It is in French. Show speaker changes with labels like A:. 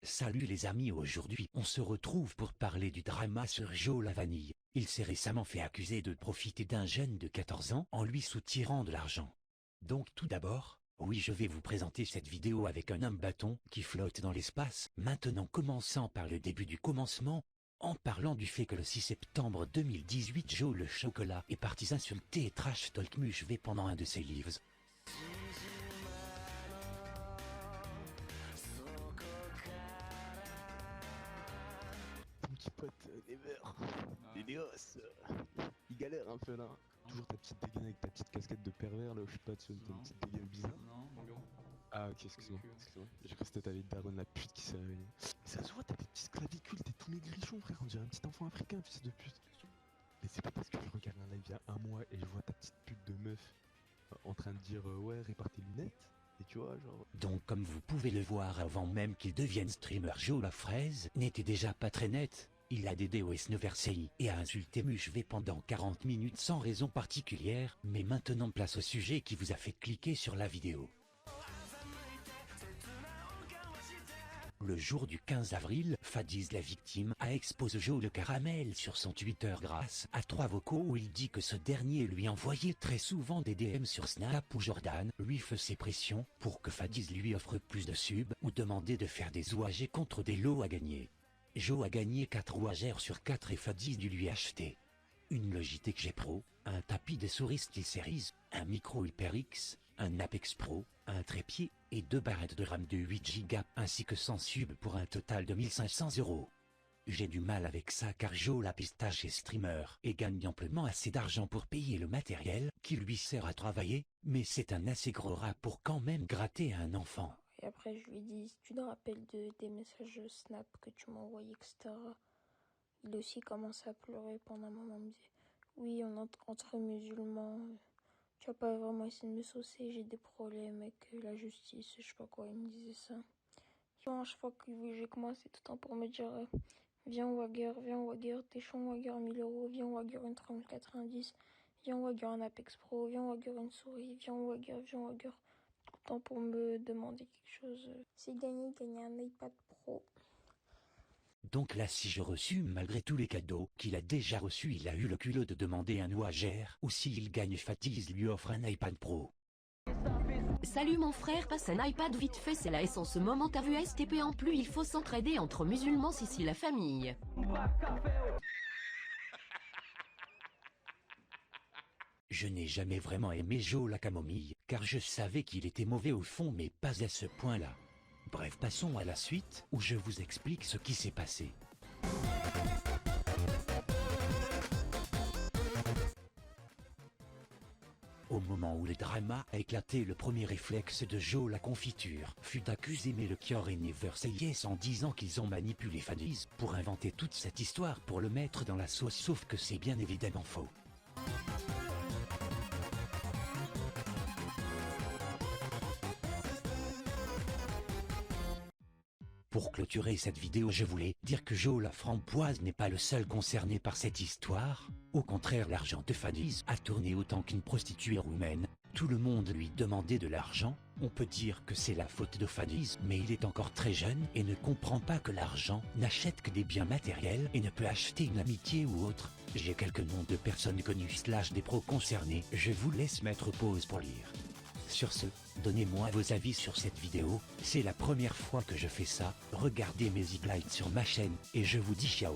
A: Salut les amis, aujourd'hui on se retrouve pour parler du drama sur Joe la Vanille. Il s'est récemment fait accuser de profiter d'un jeune de 14 ans en lui soutirant de l'argent. Donc tout d'abord, oui, je vais vous présenter cette vidéo avec un homme bâton qui flotte dans l'espace. Maintenant, commençant par le début du commencement, en parlant du fait que le 6 septembre 2018 Joe le chocolat est parti insulter et trash talk Mush V pendant un de ses lives.
B: Ton petit pote, Never, Nénéos, il galère un peu là. Toujours ta petite dégaine avec ta petite casquette de pervers là, je sais pas, tu vois, ta
C: Non.
B: petite dégaine bizarre.
C: Non, mon gars.
B: Ah ok, excuse-moi, excuse-moi. J'ai cru que c'était ta vieille daronne la pute qui s'est réveillée. Ça se voit, t'as des petits clavicules, t'es tout maigrichon frère, on dirait un petit enfant africain, fils de pute. Mais c'est pas parce que je regarde un live il y a un mois et je vois ta petite pute de meuf en train de dire ouais, répare tes lunettes. Et tu vois, genre...
A: Donc comme vous pouvez le voir, avant même qu'il devienne streamer, Joe la fraise n'était déjà pas très net. Il a dédé au Versailles et a insulté Mush V pendant 40 minutes sans raison particulière. Mais maintenant place au sujet qui vous a fait cliquer sur la vidéo. Le jour du 15 avril, Fadiz, la victime, a exposé Joe le caramel sur son Twitter grâce à 3 vocaux où il dit que ce dernier lui envoyait très souvent des DM sur Snap où Jordan lui faisait pression pour que Fadiz lui offre plus de subs ou demandait de faire des OAG contre des lots à gagner. Joe a gagné 4 OAG sur 4 et Fadiz lui a acheté une Logitech G Pro, un tapis de souris SteelSeries, un micro HyperX, un Apex Pro, un trépied et 2 barrettes de RAM de 8 Go ainsi que 100 subs pour un total de 1500 €. J'ai du mal avec ça car Joe la pistache est streamer et gagne amplement assez d'argent pour payer le matériel qui lui sert à travailler, mais c'est un assez gros rat pour quand même gratter à un enfant.
D: Et après, je lui ai dit, si tu te rappelles des messages Snap que tu m'as envoyés, etc. Il aussi commençait à pleurer pendant un moment. Il me disait, oui, on est entre musulmans. Tu vas pas vraiment essayer de me saucer, j'ai des problèmes avec la justice, je sais pas quoi. Il me disait ça. À chaque fois que j'ai commencé tout le temps pour me dire, viens Wagger, t'es chaud Wagger 1000 €, viens Wagger une 3090, viens Wagger un Apex Pro, viens Wagger une souris, viens Wagger. Tout le temps pour me demander quelque chose. C'est gagné un iPad Pro.
A: Donc là, si je reçus malgré tous les cadeaux qu'il a déjà reçus, il a eu le culot de demander un OAGR, ou s'il gagne Fatiz lui offre un iPad Pro.
E: Salut mon frère, passe un iPad vite fait, c'est la S en ce moment, t'as vu STP en plus, il faut s'entraider entre musulmans, si la famille.
A: Je n'ai jamais vraiment aimé Joe la camomille, car je savais qu'il était mauvais au fond mais pas à ce point-là. Bref, passons à la suite, où je vous explique ce qui s'est passé. Au moment où le drama a éclaté, le premier réflexe de Joe la confiture fut d'accuser Melchior et Neversailles en disant qu'ils ont manipulé Fadiz pour inventer toute cette histoire pour le mettre dans la sauce, sauf que c'est bien évidemment faux. Pour clôturer cette vidéo, je voulais dire que Joe la framboise n'est pas le seul concerné par cette histoire. Au contraire, l'argent de Fadiz a tourné autant qu'une prostituée roumaine. Tout le monde lui demandait de l'argent. On peut dire que c'est la faute de Fadiz, mais il est encore très jeune et ne comprend pas que l'argent n'achète que des biens matériels et ne peut acheter une amitié ou autre. J'ai quelques noms de personnes connues / des pros concernés. Je vous laisse mettre pause pour lire. Sur ce, donnez-moi vos avis sur cette vidéo, c'est la première fois que je fais ça, regardez mes highlights sur ma chaîne, et je vous dis ciao.